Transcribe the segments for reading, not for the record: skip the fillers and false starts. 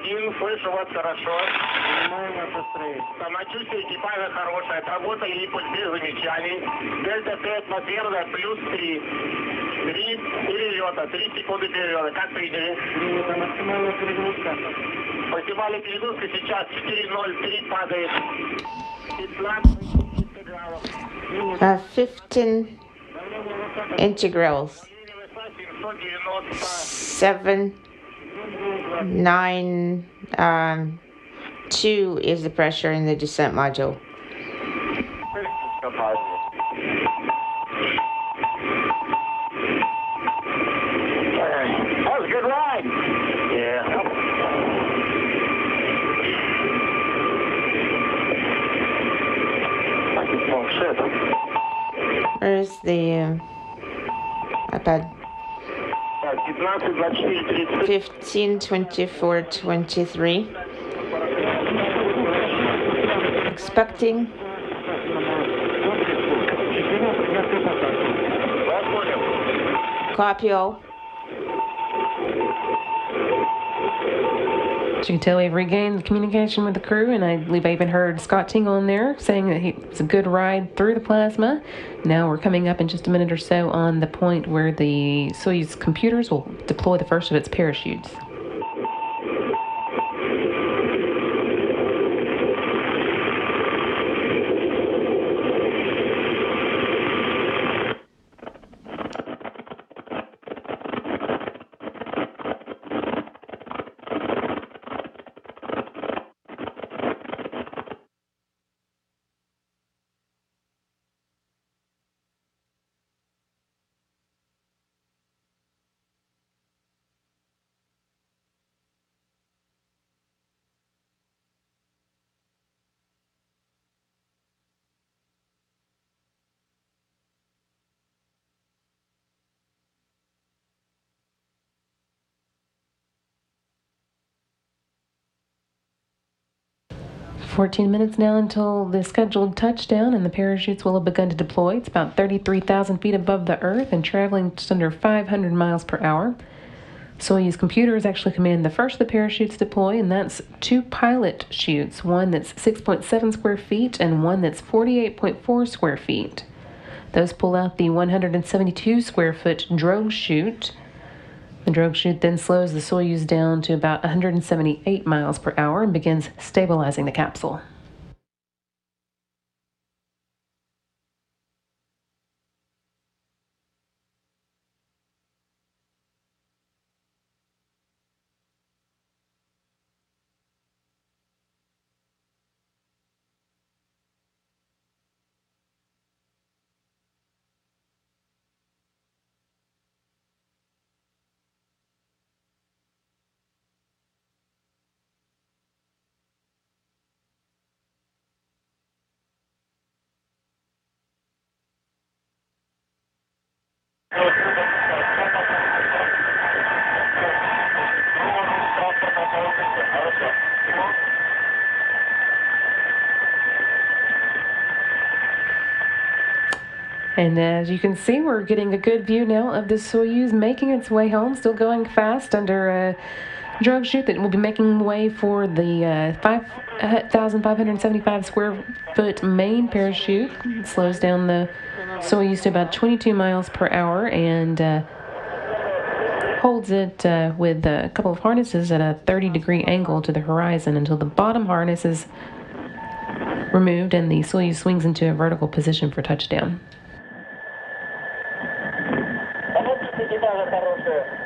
1, слышу вас хорошо. Самочувствие экипажа хорошее, отработали импульс без замечаний. Дельта Т атмосферная плюс 3. 3 перелета, 3 секунды перелета. Как приняли? Максимальная перегрузка. Максимальная перегрузка сейчас 4:03 падает. 15 integrals. 7, 9, 2 is the pressure in the descent module. That was a good ride. Yeah. Where's the iPad? 15, 24, 23. Expecting. Copy all. As you can tell, we've regained communication with the crew, and I believe I even heard Scott Tingle in there saying that it was a good ride through the plasma. Now we're coming up in just a minute or so on the point where the Soyuz computers will deploy the first of its parachutes. "14 minutes now until the scheduled touchdown, and the parachutes will have begun to deploy. It's about 33,000 feet above the Earth and traveling just under 500 miles per hour. Soyuz computers actually command the first of the parachutes to deploy, and that's 2 pilot chutes, one that's 6.7 square feet and one that's 48.4 square feet. Those pull out the 172 square foot drogue chute. The drogue chute then slows the Soyuz down to about 178 miles per hour and begins stabilizing the capsule. And as you can see, we're getting a good view now of the Soyuz making its way home, still going fast under a drogue chute that will be making way for the 5,575 square foot main parachute. It slows down the Soyuz to about 22 miles per hour and holds it with a couple of harnesses at a 30-degree angle to the horizon until the bottom harness is removed and the Soyuz swings into a vertical position for touchdown.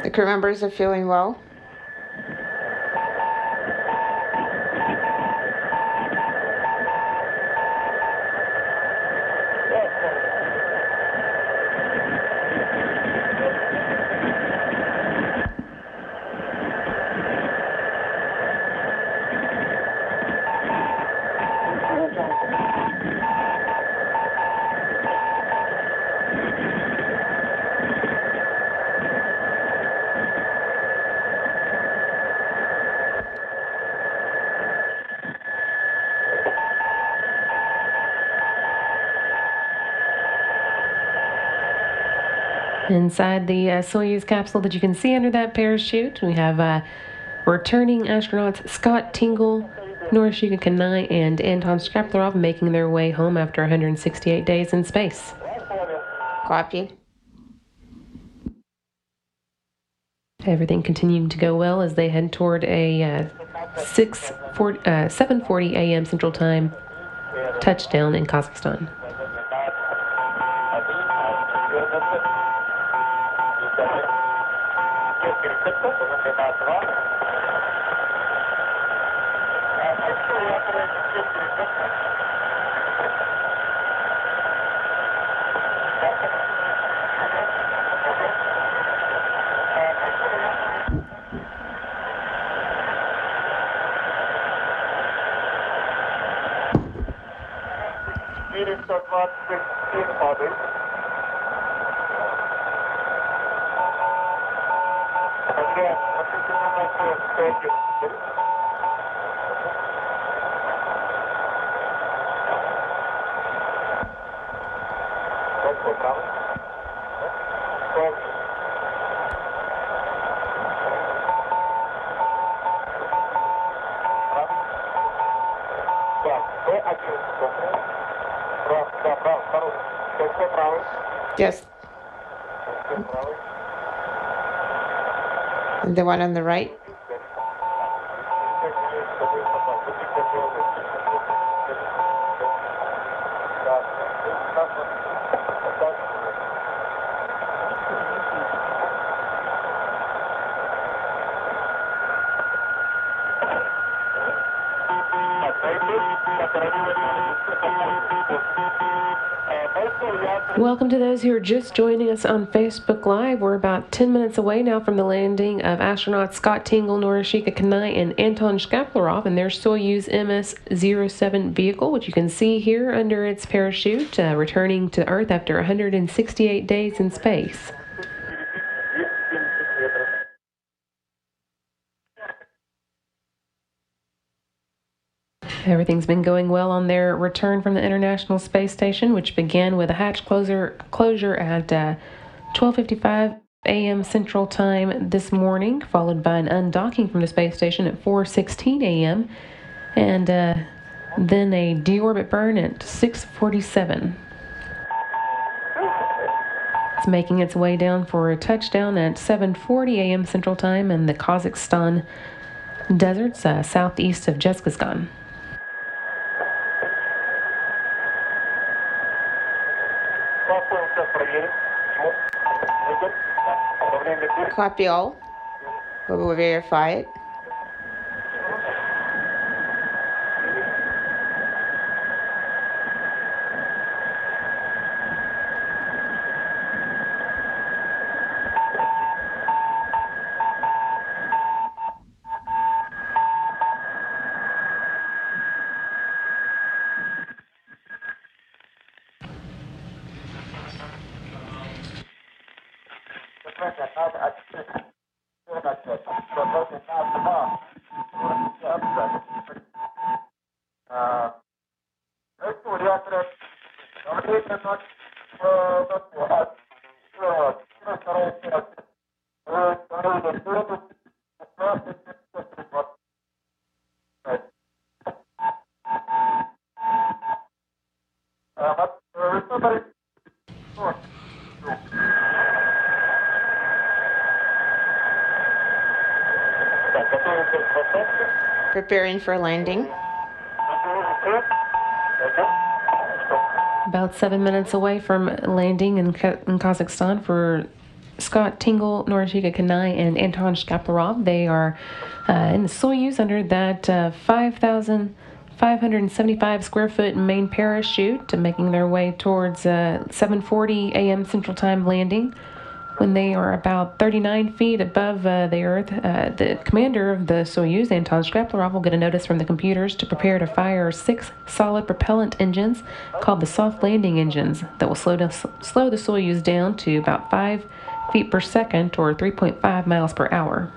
The crew members are feeling well. Inside the Soyuz capsule that you can see under that parachute, we have Returning astronauts Scott Tingle, Norishika Kanai, and Anton Shkaplerov making their way home after 168 days in space. Copy. Everything continuing to go well as they head toward a 7:40 a.m. Central Time touchdown in Kazakhstan. Yes. And the one on the right? Welcome to those who are just joining us on Facebook Live. We're about 10 minutes away now from the landing of astronauts Scott Tingle, Norishika Kanai, and Anton Shkaplerov in their Soyuz MS-07 vehicle, which you can see here under its parachute, returning to Earth after 168 days in space. Everything's been going well on their return from the International Space Station, which began with a hatch closure at 12:55 a.m. Central Time this morning, followed by an undocking from the space station at 4:16 a.m., and then a deorbit burn at 6:47. It's making its way down for a touchdown at 7:40 a.m. Central Time in the Kazakhstan deserts southeast of Jezkazgan. Copy all. We will verify it. Preparing for landing. About 7 minutes away from landing in Kazakhstan for Scott Tingle, Norishika Kanai, and Anton Shkaplerov. They are in the Soyuz under that 5,575 square foot main parachute, making their way towards 7:40 a.m. Central Time landing. When they are about 39 feet above the Earth, the commander of the Soyuz, Anton Shkaplerov, will get a notice from the computers to prepare to fire 6 solid propellant engines called the soft landing engines that will slow the Soyuz down to about 5 feet per second or 3.5 miles per hour.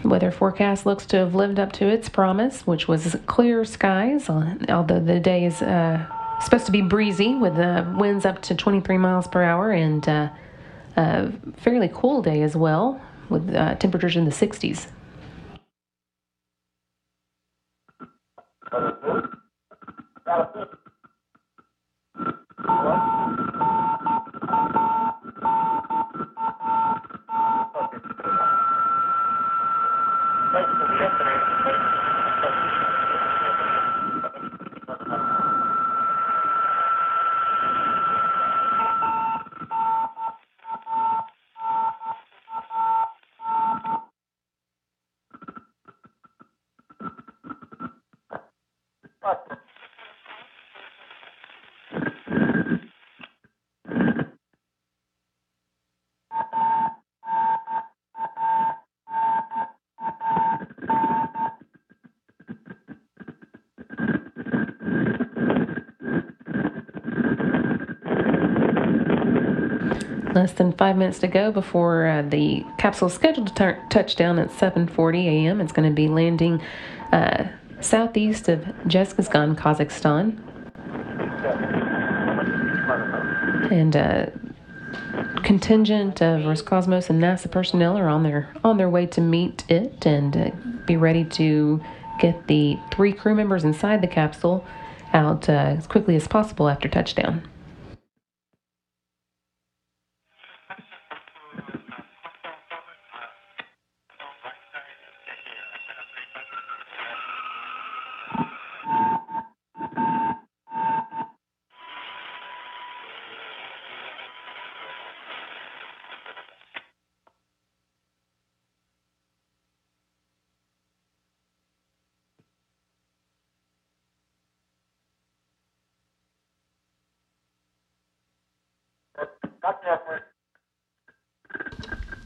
Weather forecast looks to have lived up to its promise, which was clear skies, although the day is supposed to be breezy with winds up to 23 miles per hour and a fairly cool day as well with temperatures in the 60s. Less than 5 minutes to go before the capsule is scheduled to touch down at 7:40 a.m. It's going to be landing southeast of Jezkazgan, Kazakhstan. And contingent of Roscosmos and NASA personnel are on their way to meet it and be ready to get the 3 crew members inside the capsule out as quickly as possible after touchdown.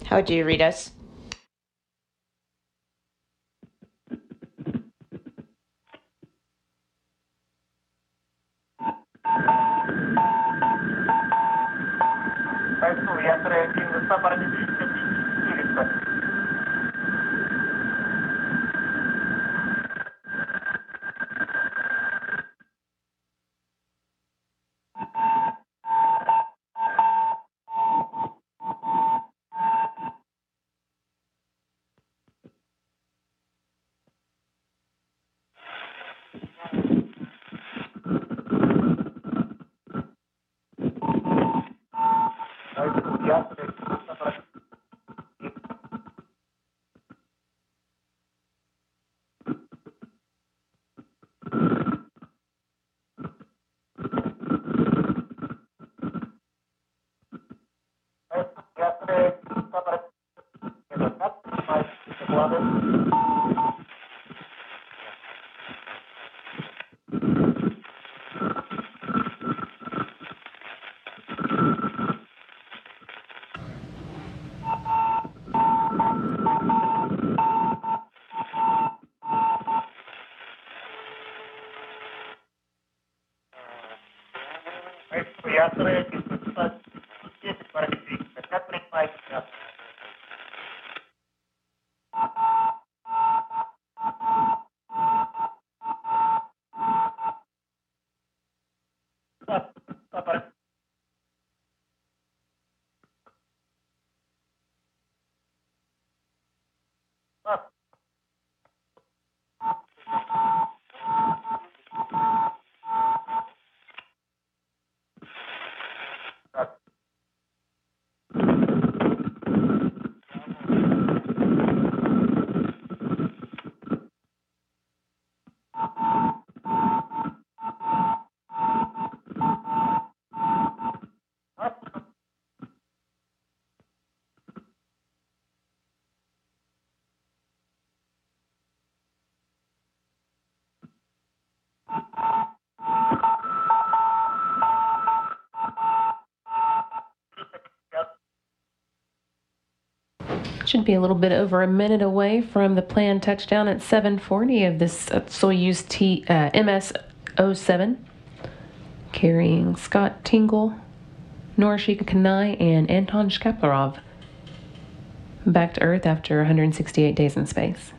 How do you read us? Should be a little bit over a minute away from the planned touchdown at 7:40 of this Soyuz MS-07, carrying Scott Tingle, Norishika Kanai, and Anton Shkaplerov back to Earth after 168 days in space.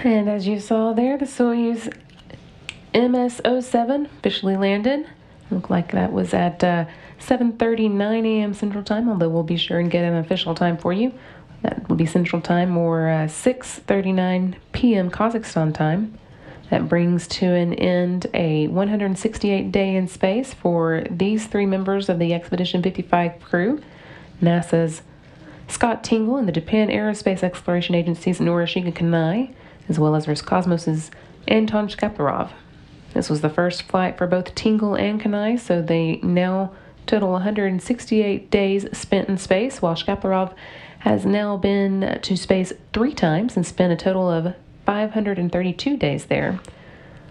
And as you saw there, the Soyuz MS-07 officially landed. Looked like that was at 7:39 a.m. Central Time, although we'll be sure and get an official time for you. That will be Central Time, or 6:39 p.m. Kazakhstan time. That brings to an end a 168-day in space for these three members of the Expedition 55 crew, NASA's Scott Tingle and the Japan Aerospace Exploration Agency's Norishika Kanai, as well as Roscosmos's Anton Shkaplerov. This was the first flight for both Tingle and Kanai, so they now total 168 days spent in space, while Shkaplerov has now been to space 3 times and spent a total of 532 days there,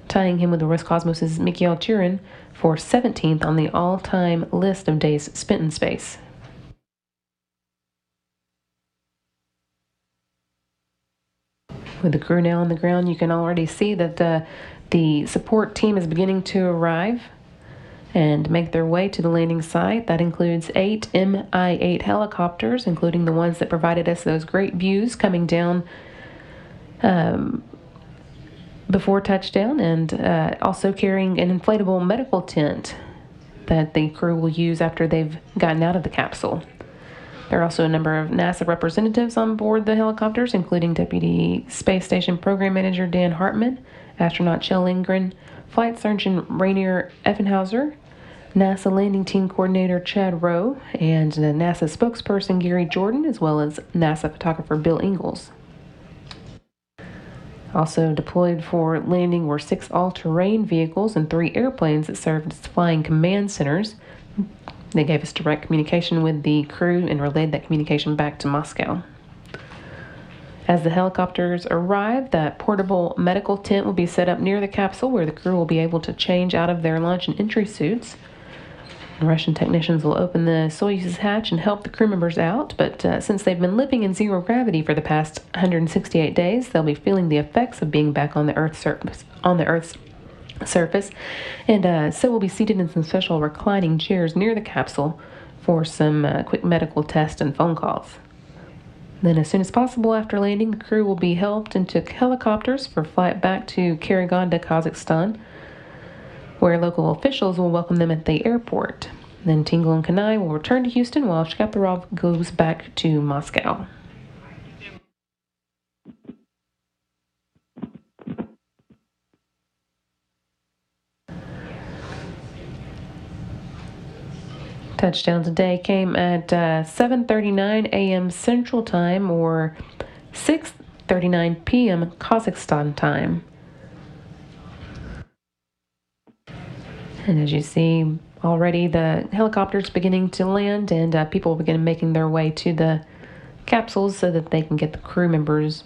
tying him with the Roscosmos's Mikhail Turin for 17th on the all-time list of days spent in space. With the crew now on the ground, you can already see that the support team is beginning to arrive and make their way to the landing site. That includes 8 Mi-8 helicopters, including the ones that provided us those great views coming down before touchdown, and also carrying an inflatable medical tent that the crew will use after they've gotten out of the capsule. There are also a number of NASA representatives on board the helicopters, including Deputy Space Station Program Manager Dan Hartman, astronaut Kjell Lindgren, Flight Surgeon Rainier Effenhauser, NASA Landing Team Coordinator Chad Rowe, and NASA spokesperson Gary Jordan, as well as NASA photographer Bill Ingalls. Also deployed for landing were 6 all-terrain vehicles and 3 airplanes that served as flying command centers. They gave us direct communication with the crew and relayed that communication back to Moscow. As the helicopters arrive, that portable medical tent will be set up near the capsule where the crew will be able to change out of their launch and entry suits. The Russian technicians will open the Soyuz's hatch and help the crew members out, but since they've been living in zero gravity for the past 168 days, they'll be feeling the effects of being back on the Earth's surface, and so we'll be seated in some special reclining chairs near the capsule for some quick medical tests and phone calls. Then as soon as possible after landing, the crew will be helped into helicopters for flight back to Karaganda, Kazakhstan, where local officials will welcome them at the airport. Then Tingle and Kanai will return to Houston while Shkaplerov goes back to Moscow. Touchdown today came at 7:39 a.m. Central Time, or 6:39 p.m. Kazakhstan time. And as you see, already the helicopters beginning to land, and people begin making their way to the capsules so that they can get the crew members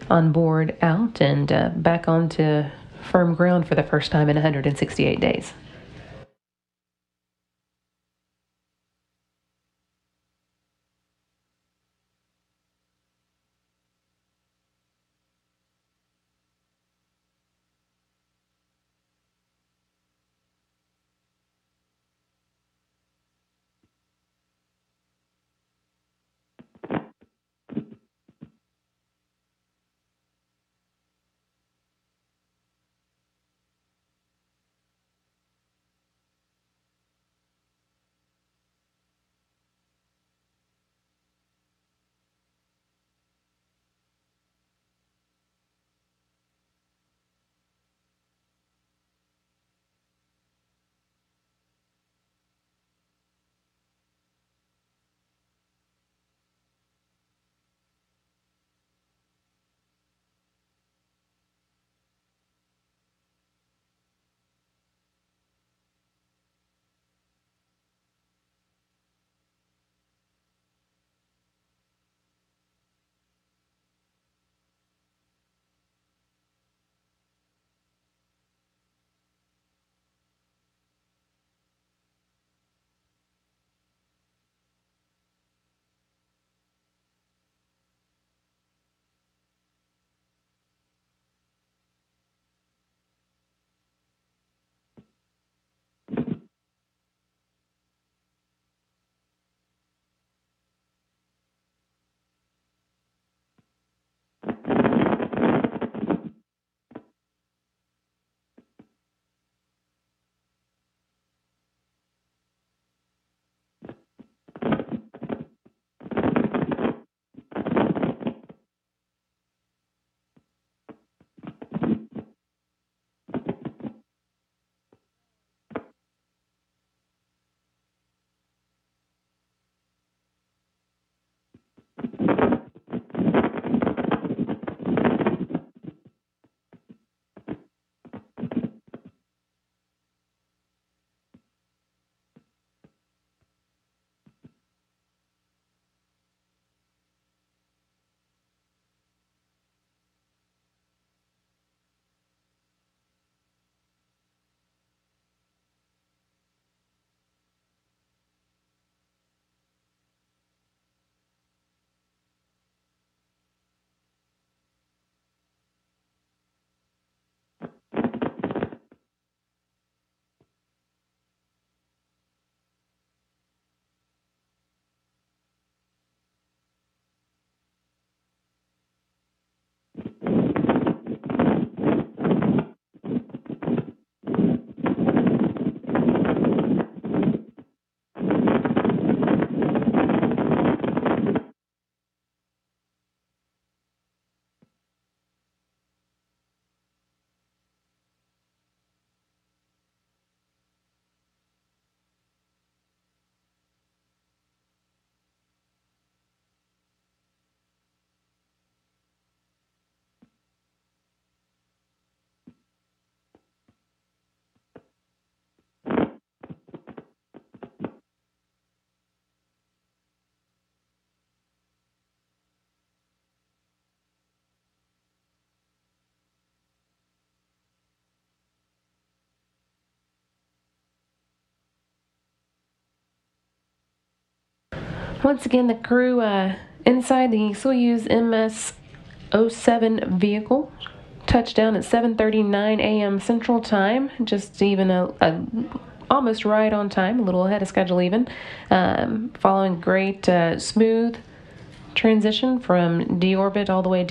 on board out and back onto firm ground for the first time in 168 days. Once again, the crew inside the Soyuz MS-07 vehicle touched down at 7:39 a.m. Central Time, just even almost right on time, a little ahead of schedule even, following great smooth transition from deorbit all the way down